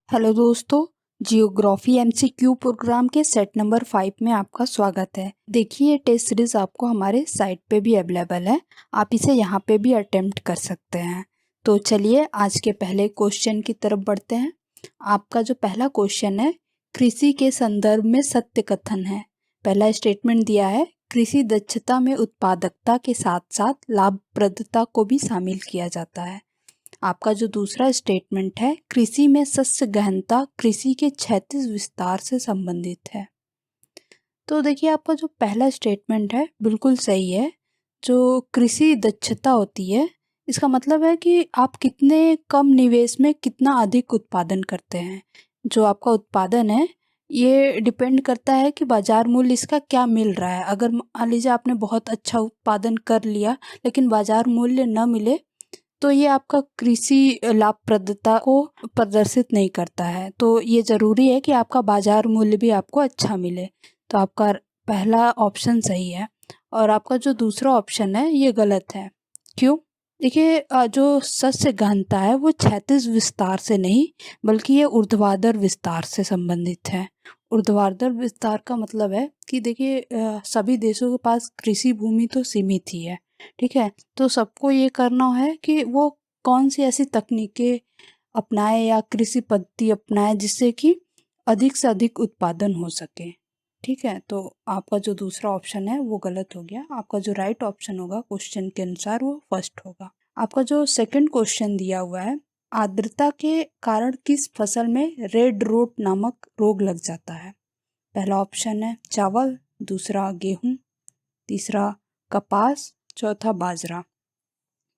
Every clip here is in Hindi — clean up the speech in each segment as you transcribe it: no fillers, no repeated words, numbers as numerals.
हेलो दोस्तों, जियोग्राफी एमसीक्यू प्रोग्राम के सेट नंबर 5 में आपका स्वागत है। देखिए, ये टेस्ट सीरीज आपको हमारे साइट पे भी अवेलेबल है। आप इसे यहाँ पे भी अटेम्प्ट कर सकते हैं। तो चलिए आज के पहले क्वेश्चन की तरफ बढ़ते हैं। आपका जो पहला क्वेश्चन है, कृषि के संदर्भ में सत्य कथन है। पहला स्टेटमेंट दिया है, कृषि दक्षता में उत्पादकता के साथ साथ लाभप्रदता को भी शामिल किया जाता है। आपका जो दूसरा स्टेटमेंट है, कृषि में शस्य गहनता कृषि के क्षैतिज विस्तार से संबंधित है। तो देखिए, आपका जो पहला स्टेटमेंट है बिल्कुल सही है। जो कृषि दक्षता होती है, इसका मतलब है कि आप कितने कम निवेश में कितना अधिक उत्पादन करते हैं। जो आपका उत्पादन है ये डिपेंड करता है कि बाजार मूल्य इसका क्या मिल रहा है। अगर मान लीजिए आपने बहुत अच्छा उत्पादन कर लिया लेकिन बाजार मूल्य न मिले तो ये आपका कृषि लाभप्रदता को प्रदर्शित नहीं करता है। तो ये ज़रूरी है कि आपका बाजार मूल्य भी आपको अच्छा मिले। तो आपका पहला ऑप्शन सही है और आपका जो दूसरा ऑप्शन है ये गलत है। क्यों? देखिए, जो शस्य गहनता है वो क्षैतिज विस्तार से नहीं बल्कि ये ऊर्ध्वाधर विस्तार से संबंधित है। ऊर्ध्वाधर विस्तार का मतलब है कि देखिए, सभी देशों के पास कृषि भूमि तो सीमित ही है, ठीक है। तो सबको ये करना है कि वो कौन सी ऐसी तकनीकें अपनाए या कृषि पद्धति अपनाए जिससे कि अधिक से अधिक उत्पादन हो सके, ठीक है। तो आपका जो दूसरा ऑप्शन है वो गलत हो गया। आपका जो राइट ऑप्शन होगा क्वेश्चन के अनुसार वो फर्स्ट होगा। आपका जो सेकंड क्वेश्चन दिया हुआ है, आर्द्रता के कारण किस फसल में रेड रोट नामक रोग लग जाता है। पहला ऑप्शन है चावल, दूसरा गेहूं, तीसरा कपास, चौथा बाजरा।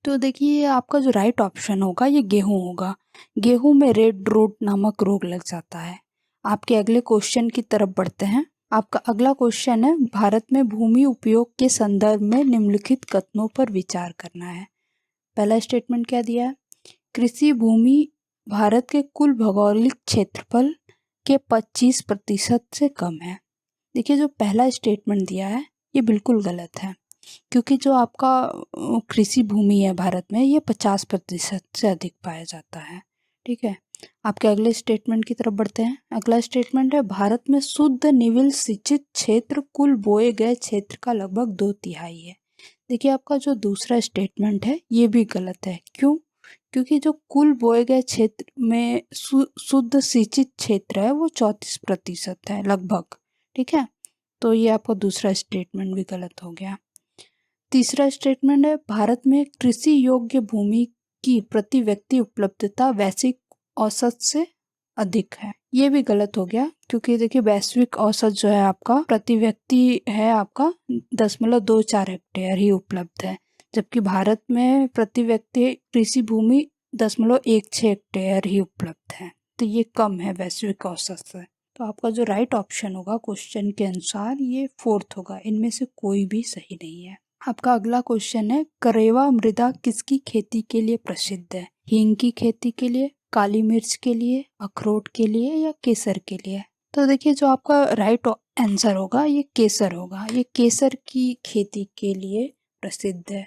तो देखिए, आपका जो राइट ऑप्शन होगा ये गेहूं होगा। गेहूं में रेड रोट नामक रोग लग जाता है। आपके अगले क्वेश्चन की तरफ बढ़ते हैं। आपका अगला क्वेश्चन है, भारत में भूमि उपयोग के संदर्भ में निम्नलिखित कथनों पर विचार करना है। पहला स्टेटमेंट क्या दिया है, कृषि भूमि भारत के कुल भौगोलिक क्षेत्रफल के 25% से कम है। देखिए, जो पहला स्टेटमेंट दिया है ये बिल्कुल गलत है, क्योंकि जो आपका कृषि भूमि है भारत में ये 50% से अधिक पाया जाता है, ठीक है। आपके अगले स्टेटमेंट की तरफ बढ़ते हैं। अगला स्टेटमेंट है, भारत में शुद्ध निविल सिंचित क्षेत्र कुल बोए गए क्षेत्र का लगभग 2/3 है। देखिए, आपका जो दूसरा स्टेटमेंट है ये भी गलत है। क्यों? क्योंकि जो कुल बोए गए क्षेत्र में शुद्ध सिंचित क्षेत्र है वो 34% है लगभग, ठीक है। तो ये आपका दूसरा स्टेटमेंट भी गलत हो गया। तीसरा स्टेटमेंट है, भारत में कृषि योग्य भूमि की प्रति व्यक्ति उपलब्धता वैश्विक औसत से अधिक है। ये भी गलत हो गया, क्योंकि देखिए वैश्विक औसत जो है आपका प्रति व्यक्ति है आपका 0.24 हेक्टेयर ही उपलब्ध है, जबकि भारत में प्रति व्यक्ति कृषि भूमि 0.16 हेक्टेयर ही उपलब्ध है। तो ये कम है वैश्विक औसत से। तो आपका जो राइट ऑप्शन होगा क्वेश्चन के अनुसार ये फोर्थ होगा। इनमें से कोई भी सही नहीं है। आपका अगला क्वेश्चन है, करेवा मृदा किसकी खेती के लिए प्रसिद्ध है। हींग की खेती के लिए, काली मिर्च के लिए, अखरोट के लिए या केसर के लिए। तो देखिए, जो आपका राइट आंसर होगा ये केसर होगा। ये केसर की खेती के लिए प्रसिद्ध है।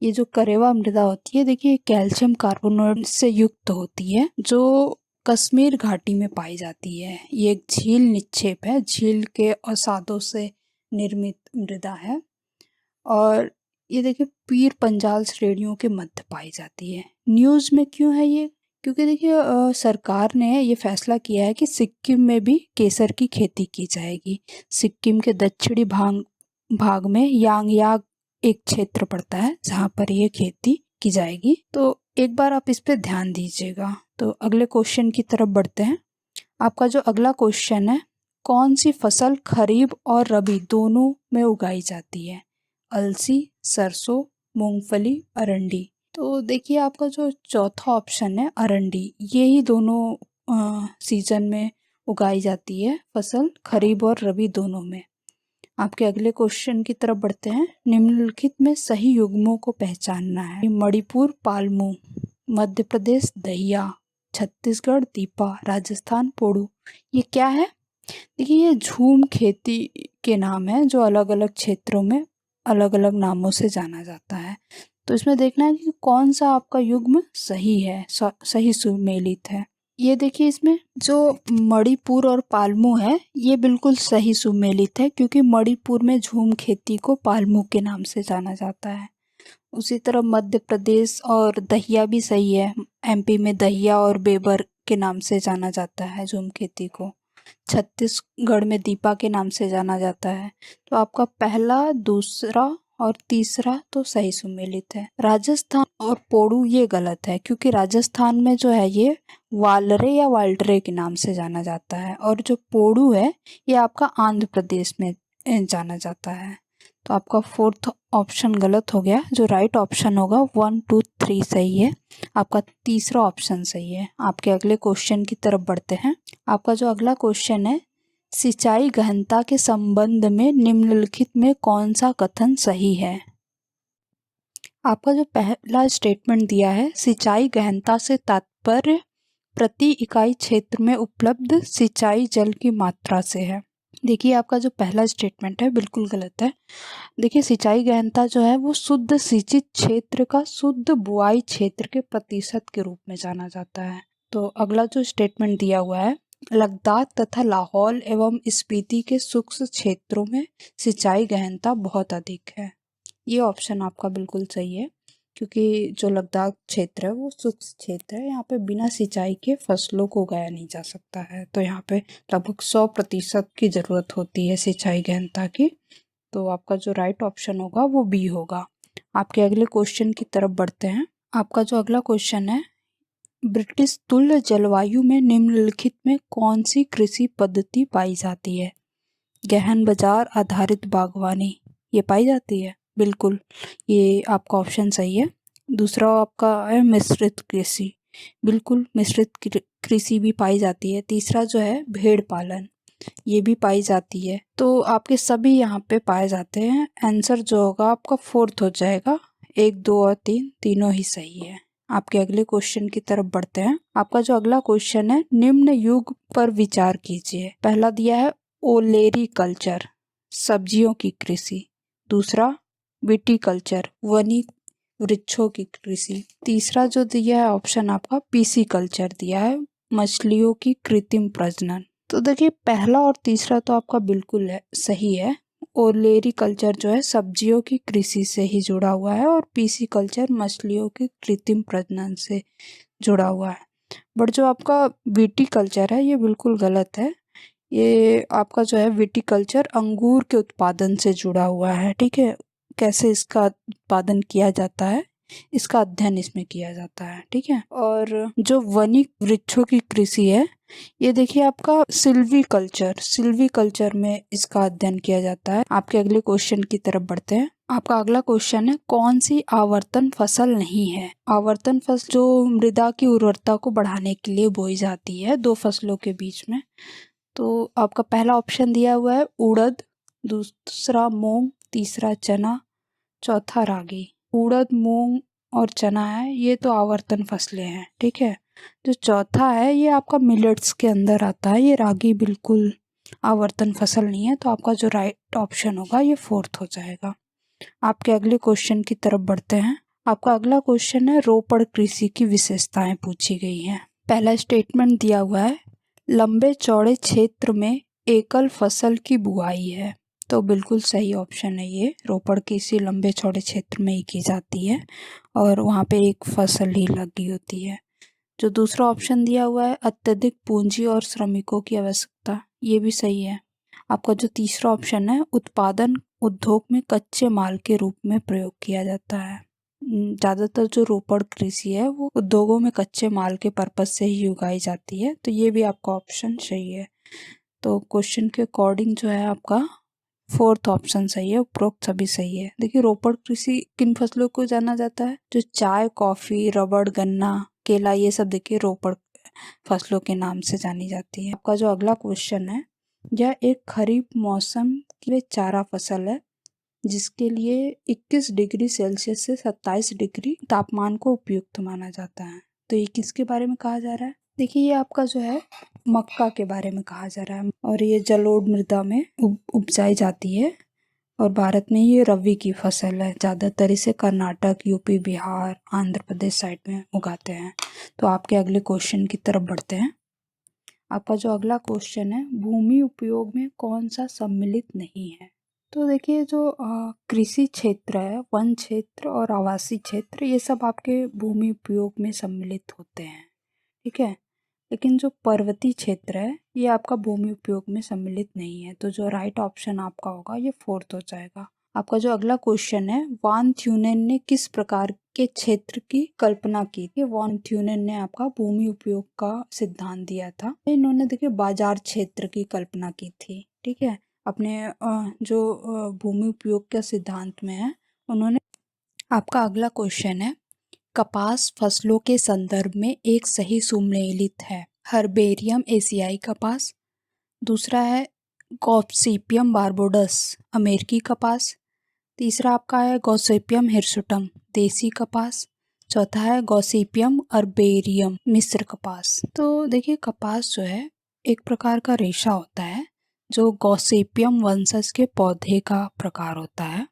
ये जो करेवा मृदा होती है, देखिए कैल्शियम कार्बोनेट से युक्त होती है, जो कश्मीर घाटी में पाई जाती है। ये एक झील निक्षेप है, झील के अवसादों से निर्मित मृदा है और ये देखिए पीर पंजाल श्रेणियों के मध्य पाई जाती है। न्यूज़ में क्यों है ये? क्योंकि देखिए, सरकार ने ये फैसला किया है कि सिक्किम में भी केसर की खेती की जाएगी। सिक्किम के दक्षिणी भाग में यांगयाग एक क्षेत्र पड़ता है जहाँ पर ये खेती की जाएगी। तो एक बार आप इस पे ध्यान दीजिएगा। तो अगले क्वेश्चन की तरफ बढ़ते हैं। आपका जो अगला क्वेश्चन है, कौन सी फसल खरीफ और रबी दोनों में उगाई जाती है। अलसी, सरसों, मूंगफली, अरंडी। तो देखिए, आपका जो चौथा ऑप्शन है अरंडी, ये ही दोनों सीजन में उगाई जाती है फसल, खरीफ और रबी दोनों में। आपके अगले क्वेश्चन की तरफ बढ़ते हैं। निम्नलिखित में सही युग्मों को पहचानना है। मणिपुर पालमू, मध्य प्रदेश दहिया, छत्तीसगढ़ दीपा, राजस्थान पोड़ू। ये क्या है? देखिए, ये झूम खेती के नाम है जो अलग अलग क्षेत्रों में अलग अलग नामों से जाना जाता है। तो इसमें देखना है कि कौन सा आपका युग्म सही है, सही सुमेलित है। ये देखिए इसमें जो मणिपुर और पालमू है ये बिल्कुल सही सुमेलित है, क्योंकि मणिपुर में झूम खेती को पालमू के नाम से जाना जाता है। उसी तरह मध्य प्रदेश और दहिया भी सही है। एमपी में दहिया और बेबर के नाम से जाना जाता है झूम खेती को। छत्तीसगढ़ में दीपा के नाम से जाना जाता है। तो आपका पहला, दूसरा और तीसरा तो सही सुमेलित है। राजस्थान और पोड़ू ये गलत है, क्योंकि राजस्थान में जो है ये वालरे या वाल्टरे के नाम से जाना जाता है, और जो पोड़ू है ये आपका आंध्र प्रदेश में जाना जाता है। तो आपका फोर्थ ऑप्शन गलत हो गया। जो राइट ऑप्शन होगा 1, 2, 3 सही है। आपका तीसरा ऑप्शन सही है। आपके अगले क्वेश्चन की तरफ बढ़ते हैं। आपका जो अगला क्वेश्चन है, सिंचाई गहनता के संबंध में निम्नलिखित में कौन सा कथन सही है। आपका जो पहला स्टेटमेंट दिया है, सिंचाई गहनता से तात्पर्य प्रति इकाई क्षेत्र में उपलब्ध सिंचाई जल की मात्रा से है। देखिए आपका जो पहला स्टेटमेंट है बिल्कुल गलत है। देखिए सिंचाई गहनता जो है वो शुद्ध सिंचित क्षेत्र का शुद्ध बुआई क्षेत्र के प्रतिशत के रूप में जाना जाता है। तो अगला जो स्टेटमेंट दिया हुआ है, लद्दाख तथा लाहौल एवं स्पीति के शुष्क क्षेत्रों में सिंचाई गहनता बहुत अधिक है। ये ऑप्शन आपका बिल्कुल सही है, क्योंकि जो लद्दाख क्षेत्र है वो शुष्क क्षेत्र है। यहाँ पे बिना सिंचाई के फसलों को उगाया नहीं जा सकता है। तो यहाँ पे लगभग 100% की ज़रूरत होती है सिंचाई गहनता की। तो आपका जो राइट ऑप्शन होगा वो बी होगा। आपके अगले क्वेश्चन की तरफ बढ़ते हैं। आपका जो अगला क्वेश्चन है, ब्रिटिश तुल्य जलवायु में निम्नलिखित में कौन सी कृषि पद्धति पाई जाती है। गहन बाजार आधारित बागवानी ये पाई जाती है, बिल्कुल ये आपका ऑप्शन सही है। दूसरा आपका है मिश्रित कृषि, बिल्कुल मिश्रित कृषि भी पाई जाती है। तीसरा जो है भेड़ पालन, ये भी पाई जाती है। तो आपके सभी यहाँ पे पाए जाते हैं। आंसर जो होगा आपका फोर्थ हो जाएगा। 1, 2 और 3 तीनों ही सही है। आपके अगले क्वेश्चन की तरफ बढ़ते हैं। आपका जो अगला क्वेश्चन है, निम्न युग पर विचार कीजिए। पहला दिया है ओलेरी कल्चर, सब्जियों की कृषि। दूसरा विटीकल्चर, वनी वृक्षों की कृषि। तीसरा जो दिया है ऑप्शन आपका पीसी कल्चर दिया है, मछलियों की कृत्रिम प्रजनन। तो देखिए पहला और तीसरा तो आपका बिल्कुल है सही है। ओलेरी कल्चर जो है सब्जियों की कृषि से ही जुड़ा हुआ है, और पीसी कल्चर मछलियों की कृत्रिम प्रजनन से जुड़ा हुआ है। बट जो आपका विटीकल्चर है ये बिल्कुल गलत है। ये आपका जो है विटीकल्चर अंगूर के उत्पादन से जुड़ा हुआ है। ठीक है, कैसे इसका उत्पादन किया जाता है इसका अध्ययन इसमें किया जाता है। ठीक है, और जो वनी वृक्षों की कृषि है ये देखिए आपका सिल्वी कल्चर में इसका अध्ययन किया जाता है। आपके अगले क्वेश्चन की तरफ बढ़ते हैं। आपका अगला क्वेश्चन है, कौन सी आवर्तन फसल नहीं है। आवर्तन फसल जो मृदा की उर्वरता को बढ़ाने के लिए बोई जाती है 2 फसलों के बीच में। तो आपका पहला ऑप्शन दिया हुआ है उड़द, दूसरा मूंग, तीसरा चना, चौथा रागी। उड़द, मूंग और चना है ये तो आवर्तन फसलें हैं। ठीक है, जो चौथा है ये आपका मिलेट्स के अंदर आता है। ये रागी बिल्कुल आवर्तन फसल नहीं है। तो आपका जो राइट ऑप्शन होगा ये फोर्थ हो जाएगा। आपके अगले क्वेश्चन की तरफ बढ़ते हैं। आपका अगला क्वेश्चन है, रोपड़ कृषि की विशेषताएं पूछी गई हैं। पहला स्टेटमेंट दिया हुआ है, लंबे चौड़े क्षेत्र में एकल फसल की बुआई है। तो बिल्कुल सही ऑप्शन है ये। रोपड़ कृषि लंबे चौड़े क्षेत्र में ही की जाती है, और वहाँ पे एक फसल ही लगी होती है। जो दूसरा ऑप्शन दिया हुआ है, अत्यधिक पूंजी और श्रमिकों की आवश्यकता, ये भी सही है। आपका जो तीसरा ऑप्शन है, उत्पादन उद्योग में कच्चे माल के रूप में प्रयोग किया जाता है। ज़्यादातर जो रोपड़ कृषि है वो उद्योगों में कच्चे माल के पर्पज से ही उगाई जाती है। तो ये भी आपका ऑप्शन सही है। तो क्वेश्चन के अकॉर्डिंग जो है आपका फोर्थ ऑप्शन सही है, उपरोक्त सभी सही है। देखिए रोपड़ कृषि किन फसलों को जाना जाता है, जो चाय, कॉफी, रबड़, गन्ना, केला, ये सब देखिए रोपड़ फसलों के नाम से जानी जाती है। आपका जो अगला क्वेश्चन है, यह एक खरीफ मौसम की चारा फसल है जिसके लिए 21 डिग्री सेल्सियस से 27 डिग्री तापमान को उपयुक्त माना जाता है। तो ये किसके बारे में कहा जा रहा है। देखिए ये आपका जो है मक्का के बारे में कहा जा रहा है, और ये जलोढ़ मृदा में उपजाई जाती है। और भारत में ये रबी की फसल है। ज़्यादातर इसे कर्नाटक, यूपी, बिहार, आंध्र प्रदेश साइड में उगाते हैं। तो आपके अगले क्वेश्चन की तरफ बढ़ते हैं। आपका जो अगला क्वेश्चन है, भूमि उपयोग में कौन सा सम्मिलित नहीं है? तो देखिए, जो कृषि क्षेत्र है, वन क्षेत्र और आवासीय क्षेत्र, ये सब आपके भूमि उपयोग में सम्मिलित होते हैं, ठीक है। लेकिन जो पर्वतीय क्षेत्र है, ये आपका भूमि उपयोग में सम्मिलित नहीं है। तो जो राइट ऑप्शन आपका होगा, ये फोर्थ हो जाएगा। आपका जो अगला क्वेश्चन है, वान थ्यूनेन ने किस प्रकार के क्षेत्र की कल्पना की थी? वान थ्यूनेन ने आपका भूमि उपयोग का सिद्धांत दिया था। इन्होंने देखिए बाजार क्षेत्र की कल्पना की थी, ठीक है। अपने जो भूमि उपयोग के सिद्धांत में है उन्होंने। आपका अगला क्वेश्चन है, कपास फसलों के संदर्भ में एक सही सुमेलित है? हर्बेरियम एशियाई कपास, दूसरा है गॉसिपियम बारबोडस अमेरिकी कपास, तीसरा आपका है गॉसिपियम हिरसुटम देसी कपास, चौथा है गॉसिपियम अर्बेरियम मिस्र कपास। तो देखिए, कपास जो है एक प्रकार का रेशा होता है जो गॉसिपियम वंशज के पौधे का प्रकार होता है।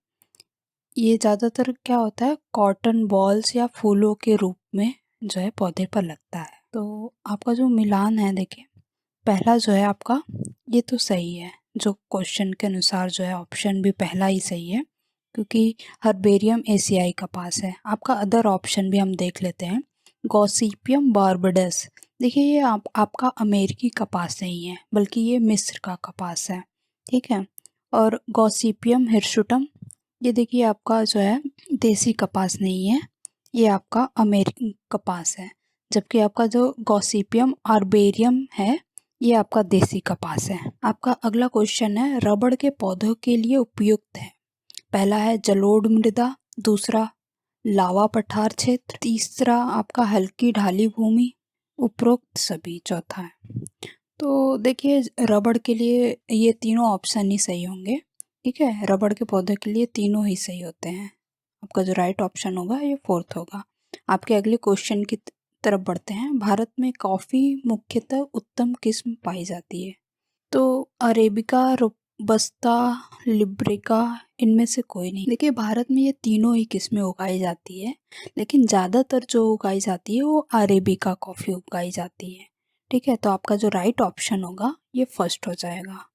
ये ज़्यादातर क्या होता है, कॉटन बॉल्स या फूलों के रूप में जो है पौधे पर लगता है। तो आपका जो मिलान है, देखिए पहला जो है आपका, ये तो सही है। जो क्वेश्चन के अनुसार जो है ऑप्शन भी पहला ही सही है, क्योंकि हर्बेरियम एशियाई कपास है। आपका अदर ऑप्शन भी हम देख लेते हैं, गॉसिपियम बारबडस। देखिए, ये आपका अमेरिकी कपास नहीं है, बल्कि ये मिस्र का कपास है, ठीक है। और गॉसिपियम हिरसुटम, ये देखिए आपका जो है देसी कपास नहीं है, ये आपका अमेरिकी कपास है। जबकि आपका जो गॉसिपियम आर्बेरियम है, ये आपका देसी कपास है। आपका अगला क्वेश्चन है, रबड़ के पौधों के लिए उपयुक्त है? पहला है जलोढ़ मृदा, दूसरा लावा पठार क्षेत्र, तीसरा आपका हल्की ढाली भूमि, उपरोक्त सभी, चौथा है। तो देखिए, रबड़ के लिए ये तीनों ऑप्शन ही सही होंगे, ठीक है। रबड़ के पौधे के लिए तीनों ही सही होते हैं। आपका जो राइट ऑप्शन होगा, ये फोर्थ होगा। आपके अगले क्वेश्चन की तरफ बढ़ते हैं। भारत में कॉफ़ी मुख्यतः उत्तम किस्म पाई जाती है? तो अरेबिका, रोबस्ता, लिब्रिका, इनमें से कोई नहीं। देखिए, भारत में ये तीनों ही किस्में उगाई जाती है, लेकिन ज़्यादातर जो उगाई जाती है वो अरेबिका कॉफ़ी उगाई जाती है, ठीक है। तो आपका जो राइट ऑप्शन होगा, ये फर्स्ट हो जाएगा।